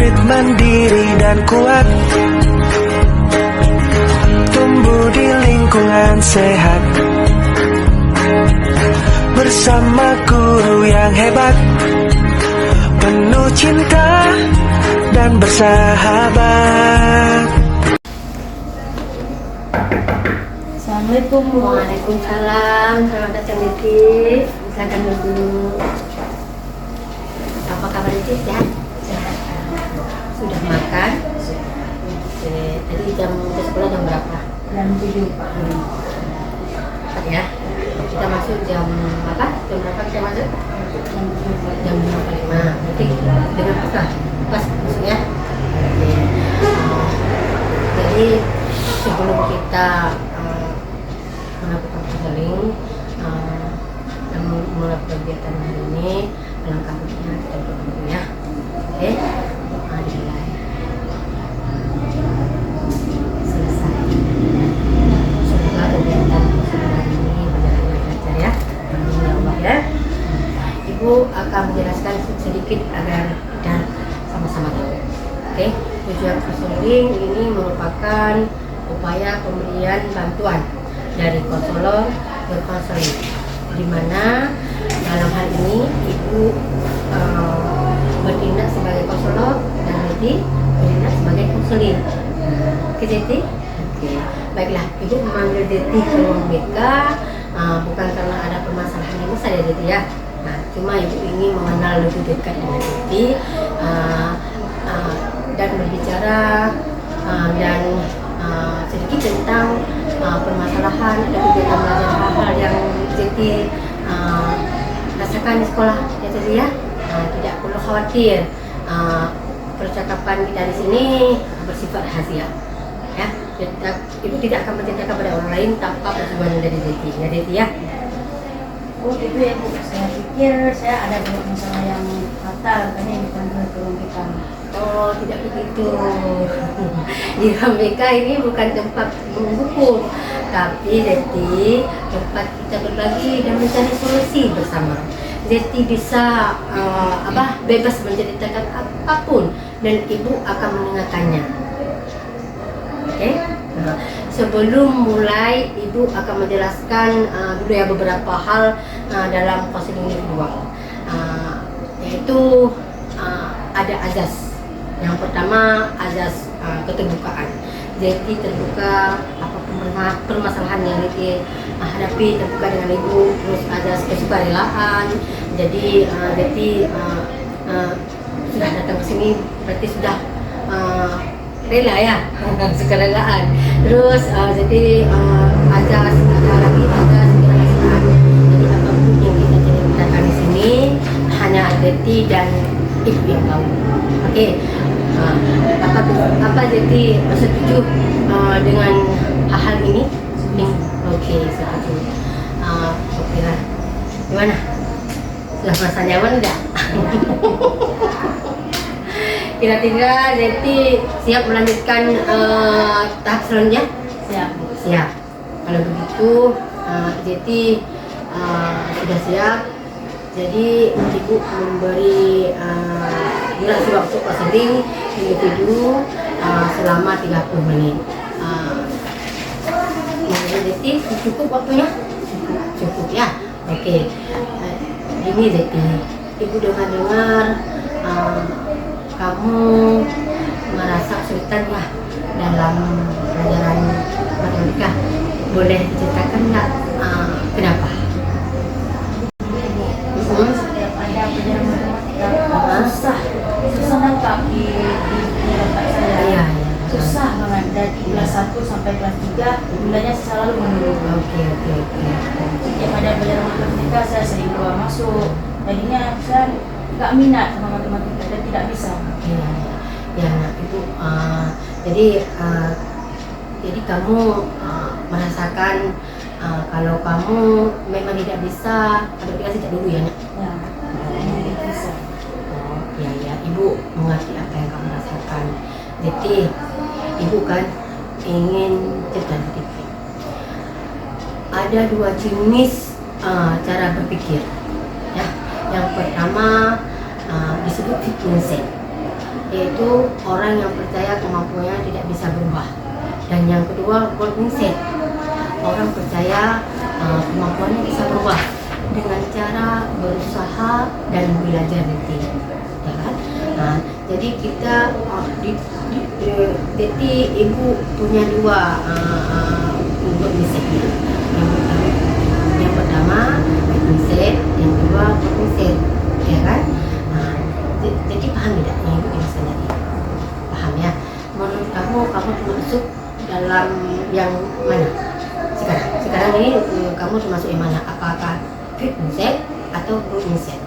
Bibit mandiri dan kuat, tumbuh di lingkungan sehat, bersama guru yang hebat, penuh cinta dan bersahabat. Assalamualaikum. Waalaikumsalam. Selamat datang Diti. Silakan dulu. Apa kabar Diti? Sehat? Sehat. Sudah makan? Oke. Tadi jam ke sekolah jam berapa? Jam 7 Pak. Ya. Kita masuk jam apa? Jam berapa kita masuk? Jam 5.45. Berarti dengan apa? Pas masuk ya. Oke. Jadi sebelum kita melakukan konseling dan mulai kegiatan hari ini, alangkah baiknya kita berdoa dulu ya. Oke, doa dimulai. Selesai. Semoga kegiatan hari ini berjalan dengan lancar ya. Amin ya Allah ya. Ibu akan menjelaskan sedikit agar kita sama-sama tahu. Oke, tujuan konseling ini merupakan upaya pemberian bantuan dari konselor berkonseling, di mana dalam hal ini ibu bertindak sebagai konselor dan Deti bertindak sebagai konseling. Oke Deti? Oke. Baiklah, ibu memanggil Deti ke ruang BK bukan karena ada permasalahan yang besar ya Deti ya. Nah, cuma ibu ingin mengenal lebih dekat dengan Deti dan berbicara dan sedikit tentang permasalahan dan kegiatan belajar hal-hal yang Deti rasakan di sekolah ya Deti ya. Tidak perlu khawatir, percakapan kita di sini bersifat rahasia ya. Ibu tidak akan menceritakan kepada orang lain tanpa persetujuan dari Deti ya Deti ya. Oh itu ya Bu, saya pikir saya ada masalah yang fatal karena yang dipanggil ke ruang BK. Oh, tidak begitu. Di KPK ini bukan tempat menghukum, tapi Deti tempat kita berbagi dan mencari solusi bersama. Deti bisa bebas menceritakan apapun dan ibu akan mendengarkannya. Oke? Nah, sebelum mulai ibu akan menjelaskan dulu ya beberapa hal dalam konseling individual, yaitu ada azas. Yang pertama azas keterbukaan. Deti terbuka apapun permasalahan yang Deti hadapi, terbuka dengan ibu. Terus azas kesukarelaan. Jadi Deti sudah datang ke sini berarti sudah rela ya, sukarelaan. Terus jadi azas ada lagi azas kerahasiaan. Jadi apapun yang kita ceritakan di sini hanya Deti dan ibu yang tahu. Oke. Apa Deti setuju dengan hal ini? Oke, setuju. Oke lah. Gimana? Sudah merasa nyaman enggak? Kira-kira Deti siap melanjutkan tahap selanjutnya? Siap. Siap. Kalau begitu Deti sudah siap. Jadi ibu memberi durasi waktu konseling individu selama 30 menit. Menurut Deti cukup waktunya? Cukup ya. Oke. Ini Deti, ibu dengar kamu merasa kesulitan ya dalam pelajaran matematika. Boleh diceritakan nggak kenapa? Setiap ada pelajaran matematika susah nangkap di otak saya. Iya. Susah banget dari kelas 1 sampai kelas 3 nilainya selalu menurun. Oke. Setiap ada pelajaran matematika saya sering keluar masuk. Jadinya saya nggak minat sama matematika dan tidak bisa. Ya, ibu. Jadi kamu merasakan kalau kamu memang tidak bisa matematika sejak dulu ya, Nak? Ya, tidak bisa. Oh, ya, ibu mengerti apa yang kamu rasakan. Jadi, ibu kan ingin cerita sedikit. Ada dua jenis cara berpikir. Ya, yang pertama disebut fixed mindset. yaitu orang yang percaya kemampuannya tidak bisa berubah. Dan yang kedua, growth mindset, orang percaya kemampuannya bisa berubah dengan cara berusaha dan belajar nanti, ya kan? Nah, jadi kita jadi ibu punya dua growth mindsetnya. Yang pertama growth mindset, yang kedua growth mindset, ya kan? Nah, jadi paham tidak yang ibu jelaskan tadi? Paham ya? Menurut kamu masuk dalam yang mana sekarang? Sekarang ini kamu termasuk yang mana? Apakah fit mindset atau growth mindset?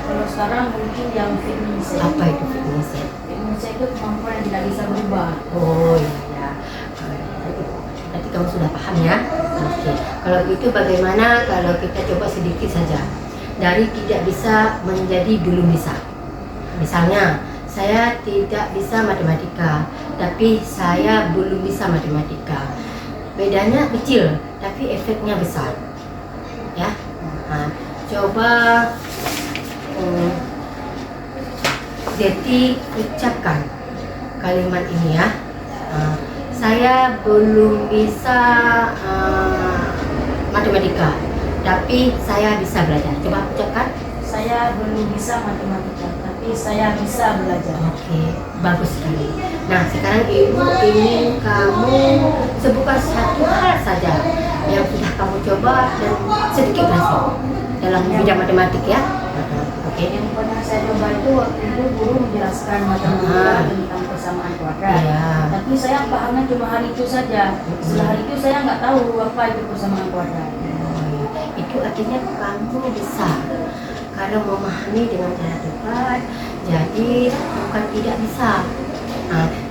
Kalau sekarang mungkin yang fit mindset. Apa itu fit mindset? Fit mindset itu kemampuan yang tidak bisa berubah. Oh iya, berarti kamu sudah paham ya. Oke. Kalau itu bagaimana kalau kita coba sedikit saja dari tidak bisa menjadi dulu bisa. Misalnya saya tidak bisa matematika, tapi saya belum bisa matematika. Bedanya kecil, tapi efeknya besar. Ya, nah, coba Zeti ucapkan kalimat ini ya. Saya belum bisa matematika, tapi saya bisa belajar. Coba ucapkan. Saya belum bisa matematika, tapi saya bisa belajar. Oke, bagus sekali. Nah, sekarang ibu ingin kamu sebutkan satu hal saja yang sudah kamu coba dan sedikit berhasil dalam bidang matematik ya. Oke. Yang pernah saya coba itu waktu itu guru menjelaskan matematika tentang persamaan kuadrat. Iya. Tapi saya pahamnya cuma hari itu saja. Setelah hari itu saya nggak tahu apa itu persamaan kuadrat. Itu artinya kamu bisa kalau memahami dengan cara tepat, jadi bukan tidak bisa,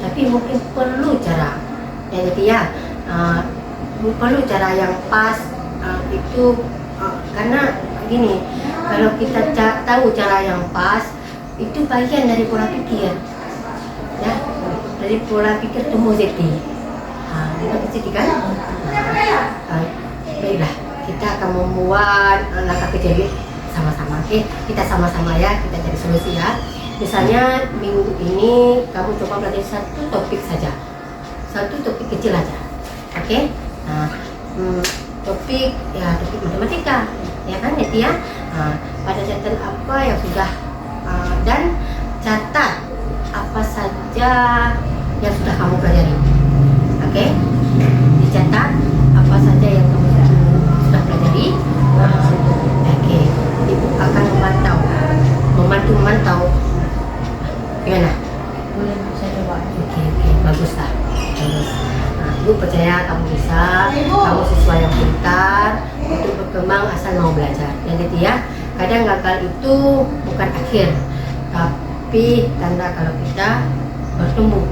tapi mungkin perlu cara, ya jadi ya perlu cara yang pas itu karena gini, kalau kita tahu cara yang pas itu bagian dari pola pikir, ya dari pola pikir tumbuh Zeti, Zeti kan? Baiklah, kita akan membuat langkah kecil sama-sama, oke? Kita sama-sama ya, kita cari solusi ya. Misalnya minggu ini kamu coba belajar satu topik saja, satu topik kecil aja, oke? Nah, topik matematika, ya kan, Neti ya? Pada catatan apa yang sudah dan catat apa saja yang sudah kamu pelajari, oke? Dicatat apa saja yang kamu sudah pelajari. Oke, ibu akan memantau gimana? Boleh saya coba. Oke, bagus lah, bagus. Nah, ibu percaya kamu bisa, kamu siswa yang pintar untuk berkembang asal mau belajar. Dan gitu ya, kadang gagal itu bukan akhir, tapi tanda kalau kita bertumbuh,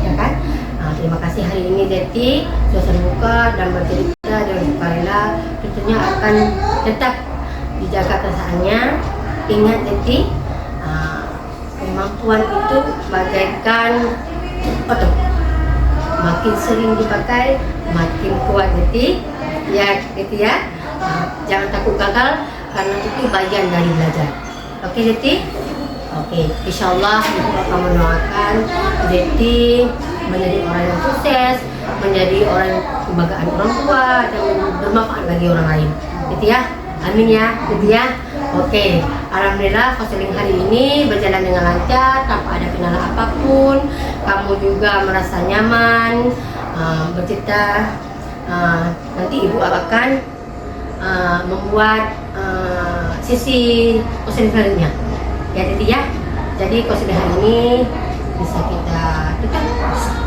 ya kan? Nah, terima kasih hari ini Zeti sudah terbuka dan bercerita dengan sukarela, tentunya akan tetap dijaga perasaannya. Ingat Zeti, kemampuan itu bagaikan otot, makin sering dipakai makin kuat Zeti, ya Zeti ya. Jangan takut gagal karena itu bagian dari belajar. Oke Zeti? Oke, insyaallah ibu akan mendoakan Zeti menjadi orang yang sukses, menjadi orang yang kebanggaan orang tua dan bermanfaat bagi orang lain. Gitu ya. Amin ya, gitu ya. Oke, alhamdulillah konseling hari ini berjalan dengan lancar tanpa ada kendala apapun. Kamu juga merasa nyaman bercerita. Nanti ibu akan membuat sesi konseling selanjutnya. Ya, jadi ya. Jadi konseling hari ini bisa kita tutup.